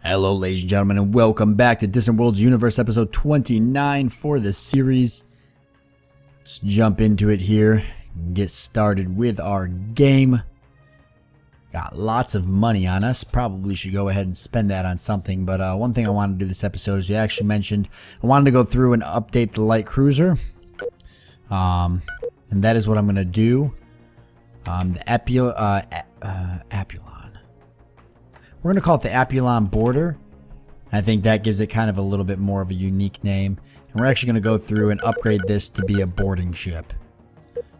Hello, ladies and gentlemen, and welcome back to Distant Worlds Universe episode 29 for the series. Let's jump into it here and get started with our game. Got lots of money on us. Probably should go ahead and spend that on something, but one thing I wanted to do this episode is we actually mentioned I wanted to go through and update the light cruiser. And that is what I'm going to do. The Apulon. We're going to call it the Apulon Border. I think that gives it kind of a little bit more of a unique name. And we're actually going to go through and upgrade this to be a boarding ship.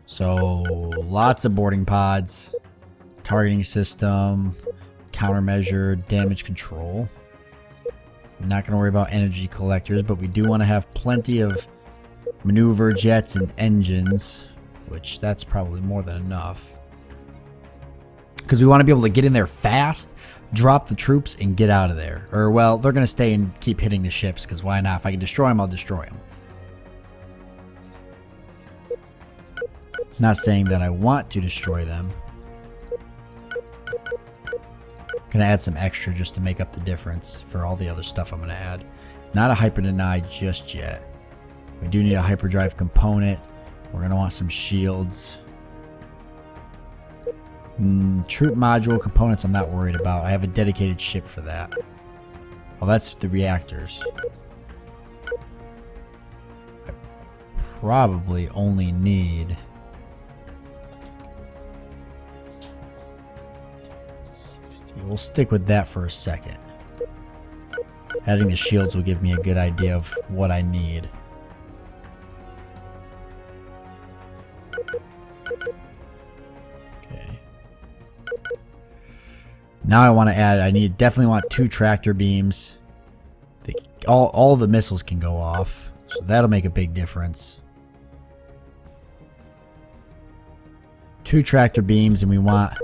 So lots of boarding pods, targeting system, countermeasure, damage control. I'm not going to worry about energy collectors, but we do want to have plenty of maneuver jets and engines, which that's probably more than enough. Because we want to be able to get in there fast, drop the troops, and get out of there. Or, well, they're going to stay and keep hitting the ships, because why not? If I can destroy them, I'll destroy them. Not saying that I want to destroy them. I'm going to add some extra just to make up the difference for all the other stuff I'm going to add. Not a hyper deny just yet. We do need a hyperdrive component. We're going to want some shields. Troop module components I'm not worried about. I have a dedicated ship for that. Well, that's the reactors. I probably only need 60. We'll stick with that for a second. Adding the shields will give me a good idea of what I need. Now I want to add, definitely want 2 tractor beams. All the missiles can go off, so that'll make a big difference. 2 tractor beams, and we want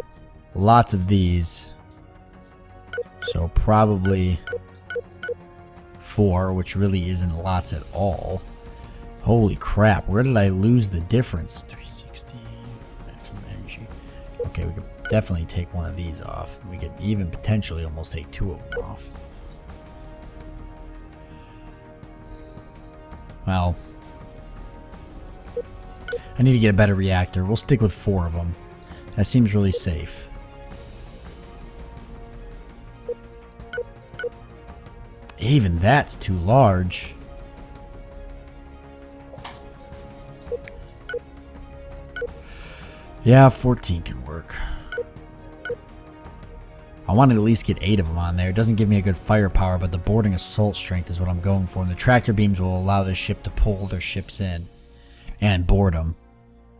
lots of these. So probably 4, which really isn't lots at all. Holy crap, where did I lose the difference? 360, maximum energy. Okay, we could definitely take one of these off. We could even potentially almost take 2 of them off. Well, I need to get a better reactor. We'll stick with 4 of them. That seems really safe. Even that's too large. Yeah, 14 can work. I want to at least get 8 of them on there. It doesn't give me a good firepower, but the boarding assault strength is what I'm going for. And the tractor beams will allow this ship to pull their ships in and board them.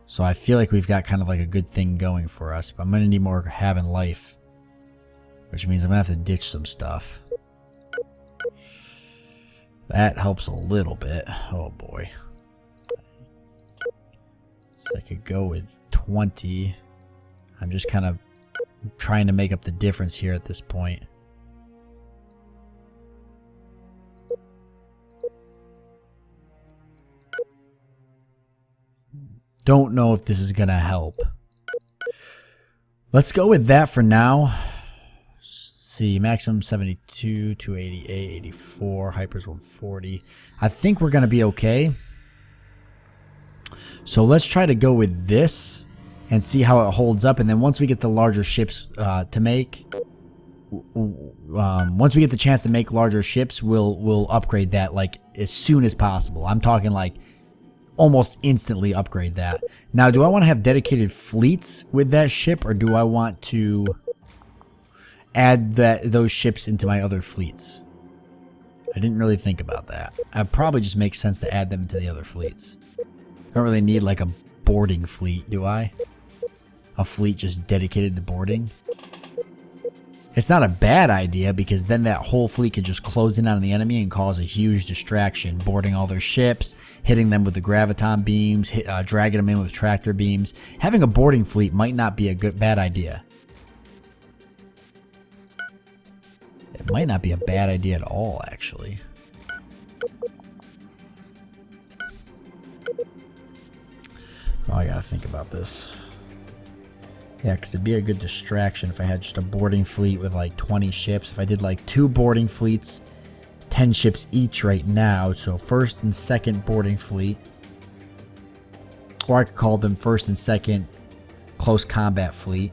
So I feel like we've got kind of like a good thing going for us. But I'm going to need more having life, which means I'm going to have to ditch some stuff. That helps a little bit. Oh boy. So I could go with 20. I'm just kind of trying to make up the difference here at this point. Don't know if this is gonna help. Let's go with that for now. Let's see, maximum 72, 288, 84, hypers 140. I think we're gonna be okay. So let's try to go with this and see how it holds up, and then once we get the larger ships to make, once we get the chance to make larger ships, we'll upgrade that like as soon as possible. I'm talking like almost instantly upgrade that. Now, do I want to have dedicated fleets with that ship, or do I want to add those ships into my other fleets? I didn't really think about that. It probably just makes sense to add them into the other fleets. I don't really need like a boarding fleet, do I? A fleet just dedicated to boarding. It's not a bad idea, because then that whole fleet can just close in on the enemy and cause a huge distraction, boarding all their ships, hitting them with the graviton beams, dragging them in with tractor beams. Having a boarding fleet might not be a bad idea. It might not be a bad idea at all, actually. Oh, I gotta think about this. Yeah, because it'd be a good distraction if I had just a boarding fleet with like 20 ships. If I did like 2 boarding fleets, 10 ships each right now. So first and second boarding fleet. Or I could call them first and second close combat fleet.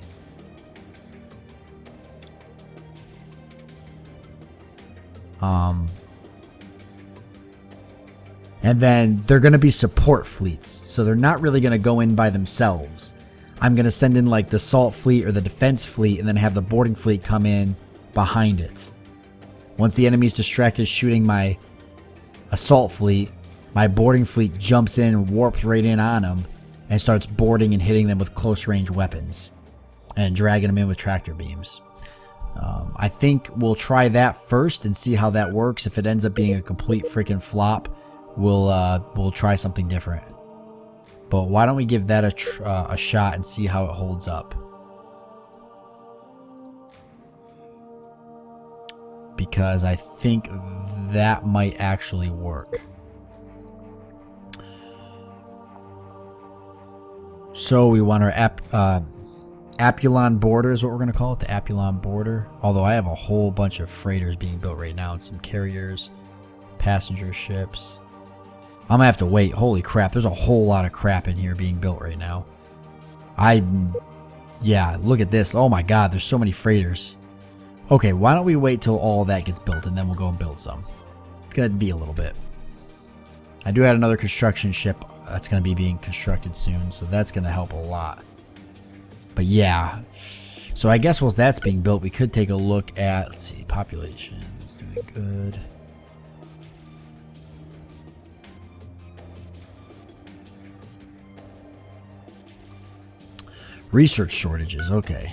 And then they're going to be support fleets. So they're not really going to go in by themselves. I'm going to send in like the assault fleet or the defense fleet and then have the boarding fleet come in behind it. Once the enemy's distracted shooting my assault fleet, my boarding fleet jumps in and warps right in on them and starts boarding and hitting them with close range weapons and dragging them in with tractor beams. I think we'll try that first and see how that works. If it ends up being a complete freaking flop, we'll try something different. But why don't we give that a shot and see how it holds up? Because I think that might actually work. So we want our Apulon border is what we're going to call it, the Apulon border. Although I have a whole bunch of freighters being built right now and some carriers, passenger ships. I'm going to have to wait. Holy crap, there's a whole lot of crap in here being built right now. Yeah, look at this. Oh my god, there's so many freighters. Okay, why don't we wait till all that gets built and then we'll go and build some. It's going to be a little bit. I do have another construction ship that's going to be being constructed soon, so that's going to help a lot. But yeah, so I guess while that's being built, we could take a look at, let's see, population is doing good. Research shortages, okay.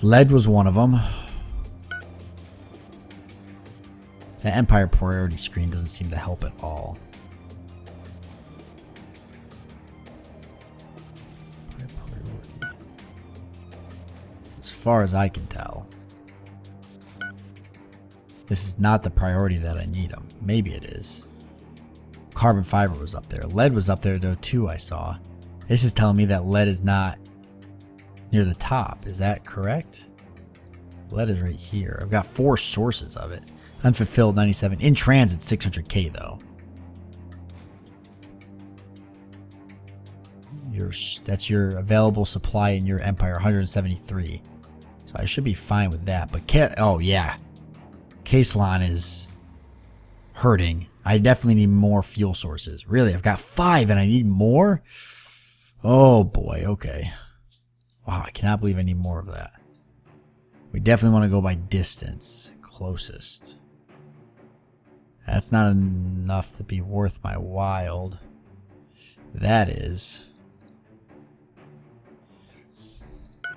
Lead was one of them. The Empire priority screen doesn't seem to help at all. As far as I can tell, this is not the priority that I need them. Maybe it is. Carbon fiber was up there. Lead was up there though too, I saw. This is telling me that lead is not near the top. Is that correct? Lead is right here. I've got 4 sources of it. Unfulfilled 97. In transit 600k though. That's your available supply in your empire, 173. So I should be fine with that. But oh yeah, Caselon is hurting. I definitely need more fuel sources. Really, I've got 5 and I need more? Oh boy, okay. Wow, I cannot believe I need more of that. We definitely want to go by distance. Closest. That's not enough to be worth my while. That is.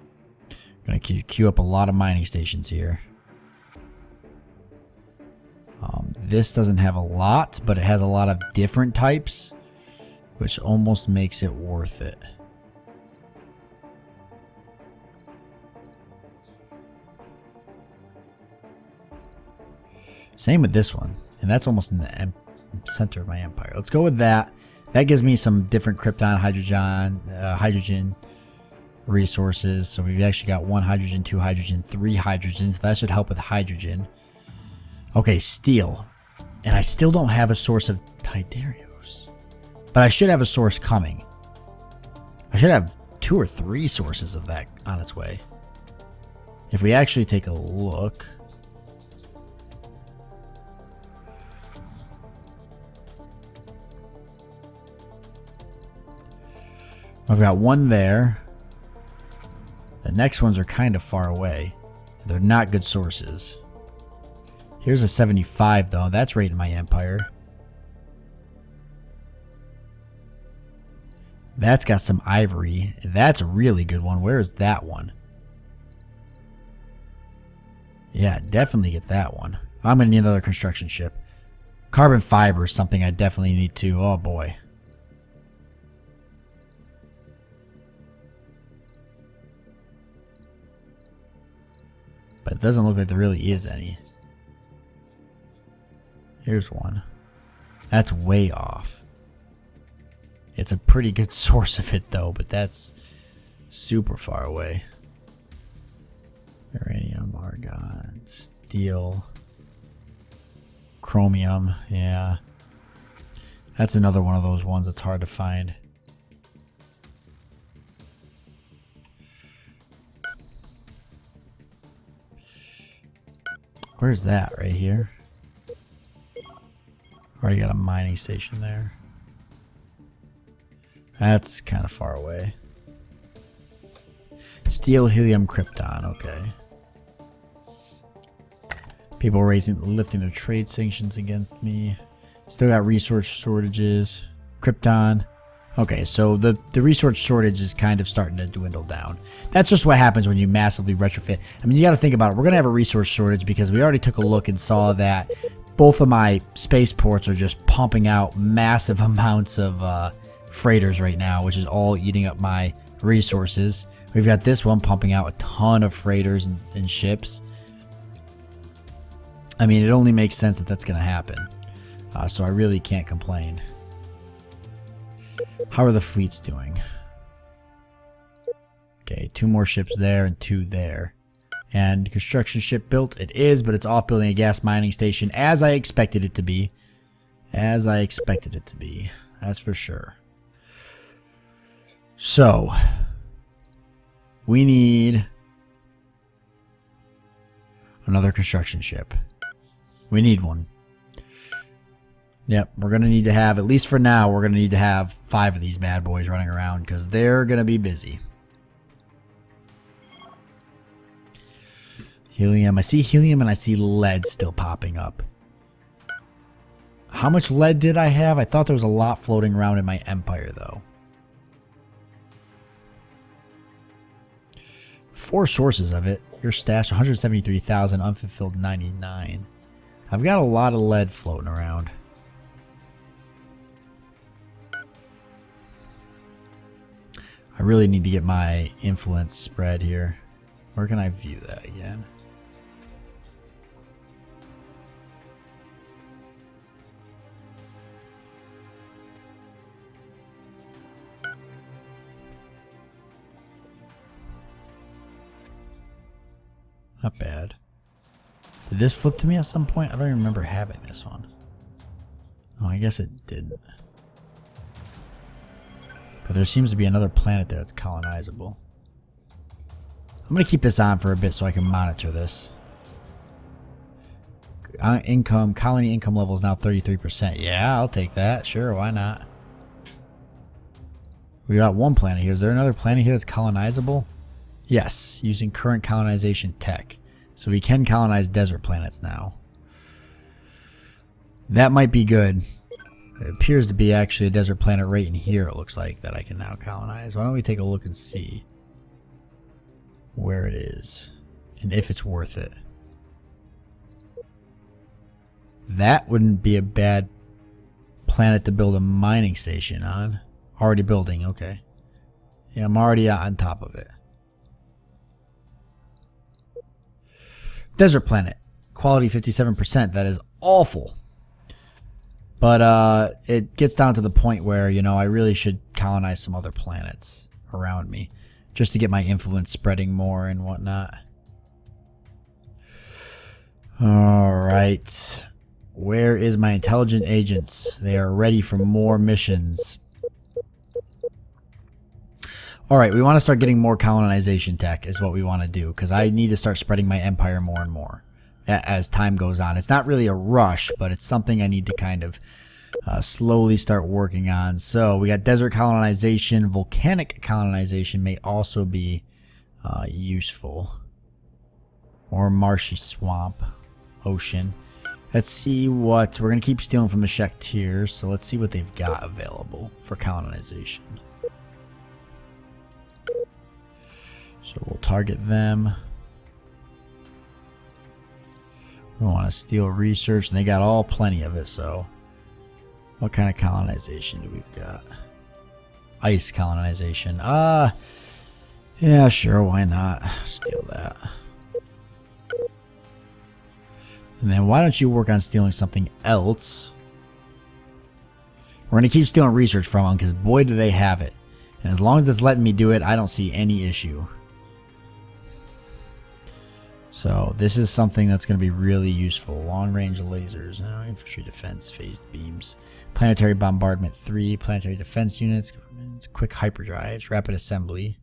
I'm going to queue up a lot of mining stations here. This doesn't have a lot, but it has a lot of different types, which almost makes it worth it. Same with this one, and that's almost in the center of my empire. Let's go with that. That gives me some different krypton, hydrogen resources. So we've actually got 1 hydrogen, 2 hydrogen, 3 hydrogen. So that should help with hydrogen. Okay, steel. And I still don't have a source of Tidarios. But I should have a source coming. I should have 2 or 3 sources of that on its way. If we actually take a look. I've got 1 there. The next ones are kind of far away. They're not good sources. Here's a 75 though. That's right in my empire. That's got some ivory. That's a really good one. Where is that one? Yeah, definitely get that one. I'm going to need another construction ship. Carbon fiber is something I definitely need too. Oh boy. But it doesn't look like there really is any. Here's one. That's way off. It's a pretty good source of it though, but that's super far away. Uranium, argon, steel, chromium, yeah. That's another one of those ones that's hard to find. Where's that? Right here? Already got a mining station there. That's kind of far away. Steel, helium, krypton, okay. People lifting their trade sanctions against me. Still got resource shortages. Krypton. Okay, so the resource shortage is kind of starting to dwindle down. That's just what happens when you massively retrofit. I mean, you got to think about it. We're going to have a resource shortage because we already took a look and saw that both of my spaceports are just pumping out massive amounts of freighters right now, which is all eating up my resources. We've got this one pumping out a ton of freighters and ships. I mean, it only makes sense that that's going to happen. So I really can't complain. How are the fleets doing? Okay, 2 more ships there and 2 there. And construction ship built. It is, but it's off building a gas mining station as I expected it to be. As I expected it to be. That's for sure. So, we need another construction ship. We need one. Yep, we're going to need to have, at least for now, we're going to need to have 5 of these bad boys running around because they're going to be busy. Helium. I see helium and I see lead still popping up. How much lead did I have? I thought there was a lot floating around in my empire, though. 4 sources of it. Your stash, 173,000, unfulfilled 99. I've got a lot of lead floating around. I really need to get my influence spread here. Where can I view that again? Not bad. Did this flip to me at some point? I don't even remember having this one. Oh, I guess it didn't. But there seems to be another planet there that's colonizable. I'm going to keep this on for a bit so I can monitor this. Colony income level is now 33%. Yeah, I'll take that. Sure, why not? We got one planet here. Is there another planet here that's colonizable? Yes, using current colonization tech. So we can colonize desert planets now. That might be good. It appears to be actually a desert planet right in here, it looks like, that I can now colonize. Why don't we take a look and see where it is and if it's worth it. That wouldn't be a bad planet to build a mining station on. Already building, okay. Yeah, I'm already on top of it. Desert planet. Quality 57%. That is awful. But it gets down to the point where, you know, I really should colonize some other planets around me just to get my influence spreading more and whatnot. Alright. Where is my intelligent agents? They are ready for more missions. Alright, we want to start getting more colonization tech is what we want to do, because I need to start spreading my empire more and more as time goes on. It's not really a rush, but it's something I need to kind of slowly start working on. So we got desert colonization. Volcanic colonization may also be useful. Or marshy swamp. Ocean. Let's see what... We're going to keep stealing from the Shaktirs, so let's see what they've got available for colonization. So we'll target them. We want to steal research, and they got all plenty of it, so... What kind of colonization do we've got? Ice colonization. Yeah, sure, why not? Steal that. And then why don't you work on stealing something else? We're We're going to keep stealing research from them because boy do they have it. And as long as it's letting me do it, I don't see any issue. So this is something that's going to be really useful. Long range lasers, infantry defense, phased beams, planetary bombardment 3, planetary defense units, quick hyperdrives, rapid assembly,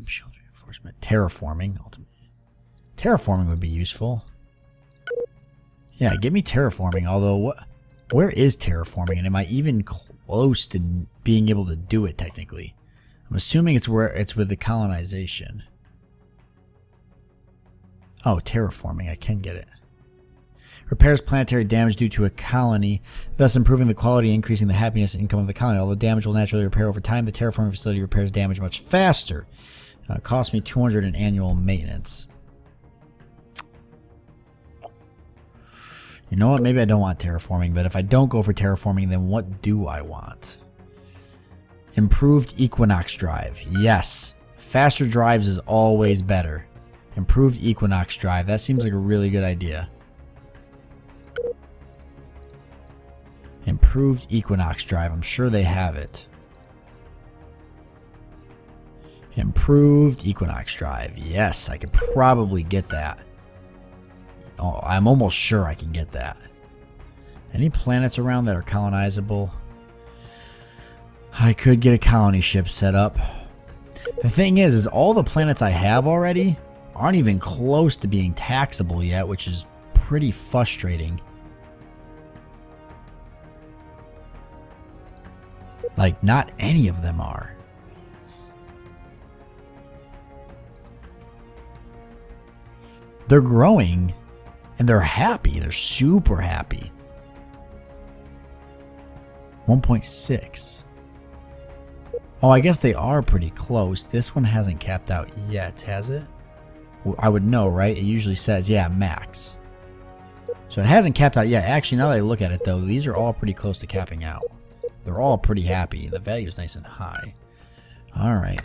shield reinforcement, terraforming. Ultimately, terraforming would be useful. Yeah, give me terraforming. Although, where is terraforming, and am I even close to being able to do it technically? I'm assuming it's with the colonization. Oh, terraforming. I can get it. Repairs planetary damage due to a colony, thus improving the quality and increasing the happiness and income of the colony. Although damage will naturally repair over time, the terraforming facility repairs damage much faster. It costs me 200 in annual maintenance. You know what? Maybe I don't want terraforming, but if I don't go for terraforming, then what do I want? Improved Equinox drive. Yes. Faster drives is always better. Improved Equinox drive. That seems like a really good idea. Improved Equinox drive. I'm sure they have it. Improved Equinox drive. Yes, I could probably get that. Oh, I'm almost sure I can get that. Any planets around that are colonizable? I could get a colony ship set up. The thing is all the planets I have already aren't even close to being taxable yet, which is pretty frustrating. Like, not any of them are. They're growing, and they're happy. They're super happy. 1.6. Oh, I guess they are pretty close. This one hasn't capped out yet, has it? I would know, right? It usually says, yeah, max. So it hasn't capped out yet. Actually, now that I look at it, though, these are all pretty close to capping out. They're all pretty happy. The value is nice and high. All right.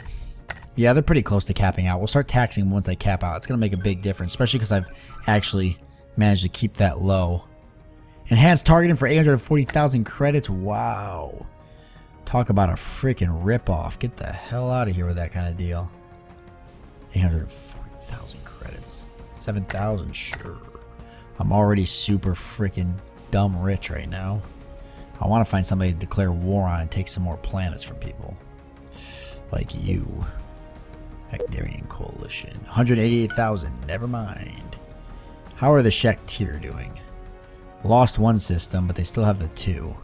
Yeah, they're pretty close to capping out. We'll start taxing them once they cap out. It's going to make a big difference, especially because I've actually managed to keep that low. Enhanced targeting for 840,000 credits. Wow. Talk about a freaking ripoff. Get the hell out of here with that kind of deal. 840,000 credits. 7,000, sure. I'm already super freaking dumb rich right now. I want to find somebody to declare war on and take some more planets from people. Like you. Hectarian Coalition. 188,000. Never mind. How are the Shektir doing? Lost one system, but they still have the two.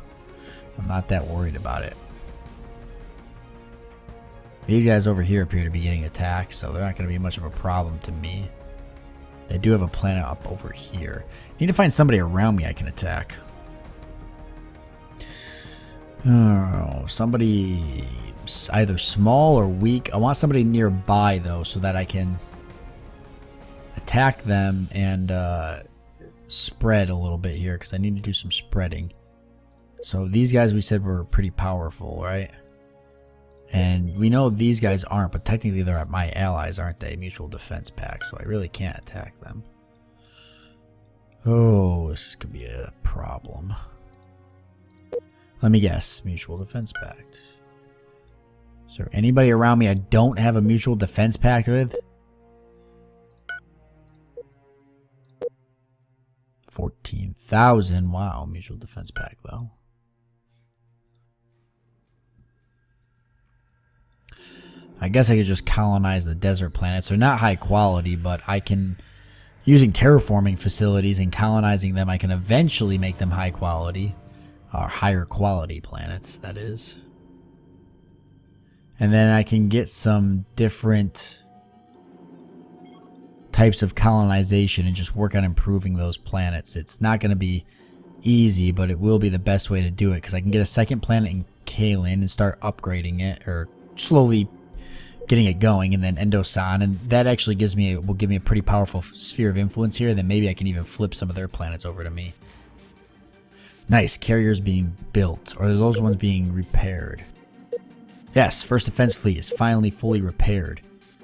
I'm not that worried about it. These guys over here appear to be getting attacked, so they're not going to be much of a problem to me. They do have a planet up over here. Need to find somebody around me I can attack. Oh, somebody either small or weak. I want somebody nearby though, so that I can attack them and spread a little bit here, because I need to do some spreading. So these guys we said were pretty powerful, right? And we know these guys aren't, but technically they're my allies, aren't they? Mutual defense pact, so I really can't attack them. Oh, this could be a problem. Let me guess. Mutual defense pact. Is there anybody around me I don't have a mutual defense pact with? 14,000. Wow, mutual defense pact though. I guess I could just colonize the desert planets. They're not high quality, but I can, using terraforming facilities and colonizing them, I can eventually make them high quality, or higher quality planets, that is. And then I can get some different types of colonization and just work on improving those planets. It's not going to be easy, but it will be the best way to do it, because I can get a second planet in Kalin and start upgrading it, or slowly getting it going, and then Endosan, and that actually will give me a pretty powerful sphere of influence here. Then maybe I can even flip some of their planets over to me. Nice, carriers being built, or are those ones being repaired? Yes, first defense fleet is finally fully repaired.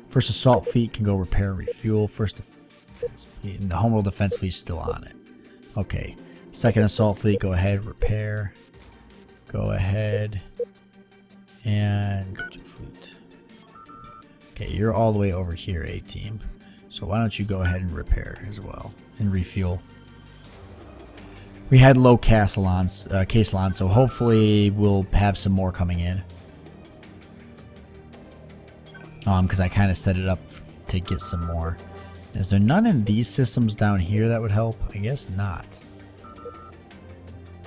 First assault fleet can go repair and refuel. First defense fleet, and the homeworld defense fleet is still on it. Okay, Second assault fleet, go ahead, repair. Go ahead and go to fleet. Okay, you're all the way over here, A-team. So why don't you go ahead and repair as well and refuel. We had low castellan, so hopefully we'll have some more coming in. Because I kind of set it up to get some more. Is there none in these systems down here that would help? I guess not.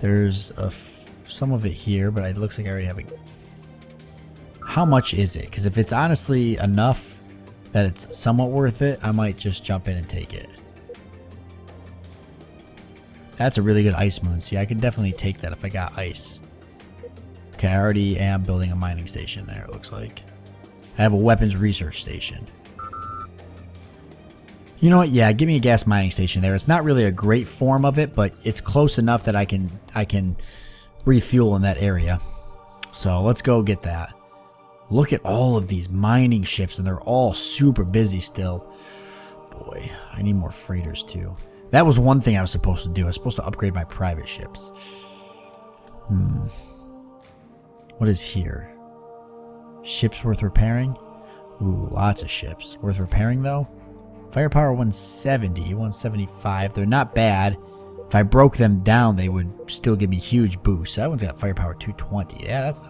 There's some of it here, but it looks like I already have it. How much is it? Because if it's honestly enough that it's somewhat worth it, I might just jump in and take it. That's a really good ice moon. See, I could definitely take that if I got ice. Okay, I already am building a mining station there, it looks like. I have a weapons research station. You know what? Yeah, give me a gas mining station there. It's not really a great form of it, but it's close enough that I can refuel in that area. So let's go get that. Look at all of these mining ships, and they're all super busy still. Boy, I need more freighters too. That was one thing I was supposed to do. I was supposed to upgrade my private ships. What is here? Ships worth repairing? Ooh, lots of ships. Worth repairing though? Firepower 170, 175. They're not bad. If I broke them down, they would still give me huge boosts. That one's got firepower 220. Yeah, that's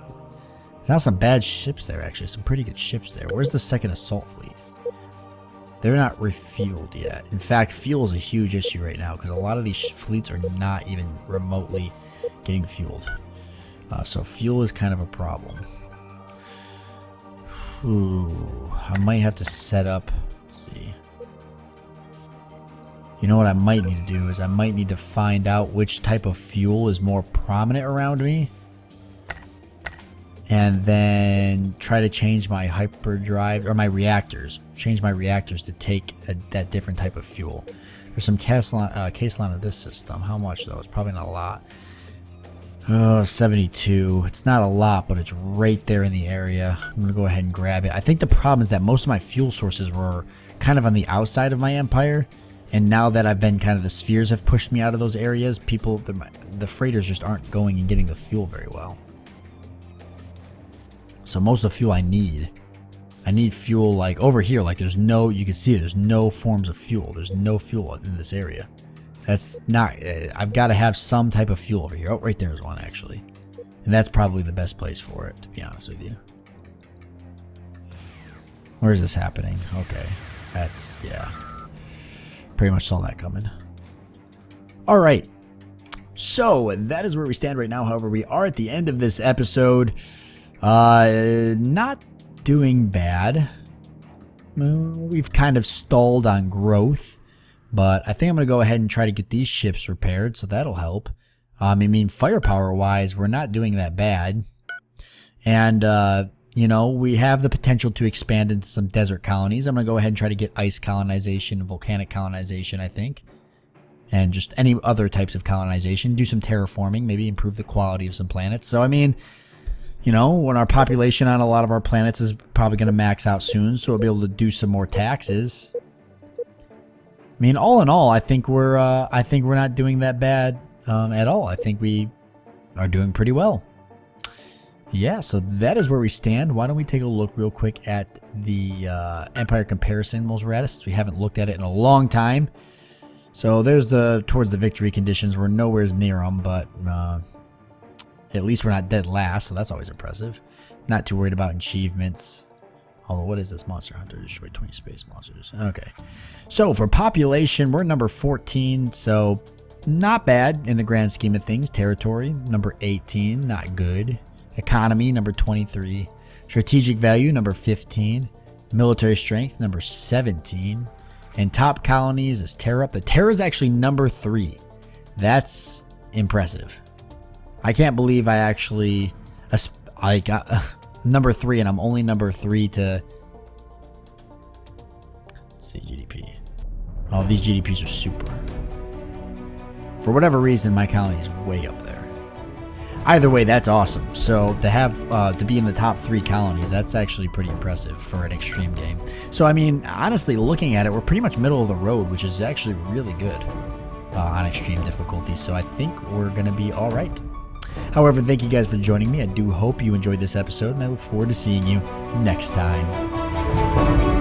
not some bad ships there, actually. Some pretty good ships there. Where's the second assault fleet? They're not refueled yet. In fact, fuel is a huge issue right now because a lot of these fleets are not even remotely getting fueled. So fuel is kind of a problem. Ooh, I might have to set up. Let's see. You know what I might need to do is I might need to find out which type of fuel is more prominent around me. And then try to change my hyperdrive or my reactors. Change my reactors to take that different type of fuel. There's some castellan of this system. How much though? It's probably not a lot. Oh, 72. It's not a lot, but it's right there in the area. I'm going to go ahead and grab it. I think the problem is that most of my fuel sources were kind of on the outside of my empire. And now that I've been the spheres have pushed me out of those areas, the freighters just aren't going and getting the fuel very well. So most of the fuel I need fuel like over here, like you can see there's no forms of fuel. There's no fuel in this area. That's not, I've got to have some type of fuel over here. Oh, right there's one actually. And that's probably the best place for it, to be honest with you. Where is this happening? Okay. That's, yeah. Pretty much saw that coming. Alright. So, that is where we stand right now. However, we are at the end of this episode. Not doing bad. We've kind of stalled on growth, but I think I'm going to go ahead and try to get these ships repaired, so that'll help. I mean, firepower wise, we're not doing that bad. And, you know, we have the potential to expand into some desert colonies. I'm going to go ahead and try to get ice colonization, volcanic colonization, I think. And just any other types of colonization. Do some terraforming, maybe improve the quality of some planets. So, I mean, you know, when our population on a lot of our planets is probably going to max out soon, so we'll be able to do some more taxes. I mean, all in all, I think we're not doing that bad at all. I think we are doing pretty well. Yeah, so that is where we stand. Why don't we take a look real quick at the Empire Comparison Mulzeratus, since we haven't looked at it in a long time. So there's towards the victory conditions. We're nowhere near them, but at least we're not dead last, so that's always impressive. Not too worried about achievements. Although, what is this? Monster Hunter destroyed 20 space monsters. Okay. So for population, we're number 14, so not bad in the grand scheme of things. Territory, number 18, not good. Economy, number 23. Strategic value, number 15. Military strength, number 17. And top colonies is Terra. The Terra is actually number 3. That's impressive. I can't believe I got number 3 and I'm only number 3 to, let's see, GDP. Oh, these GDPs are super. For whatever reason, my colony is way up there. Either way, that's awesome. So to have to be in the top 3 colonies, that's actually pretty impressive for an extreme game. So I mean, honestly, looking at it, we're pretty much middle of the road, which is actually really good. on extreme difficulty, so I think we're going to be all right. However, thank you guys for joining me. I do hope you enjoyed this episode, and I look forward to seeing you next time.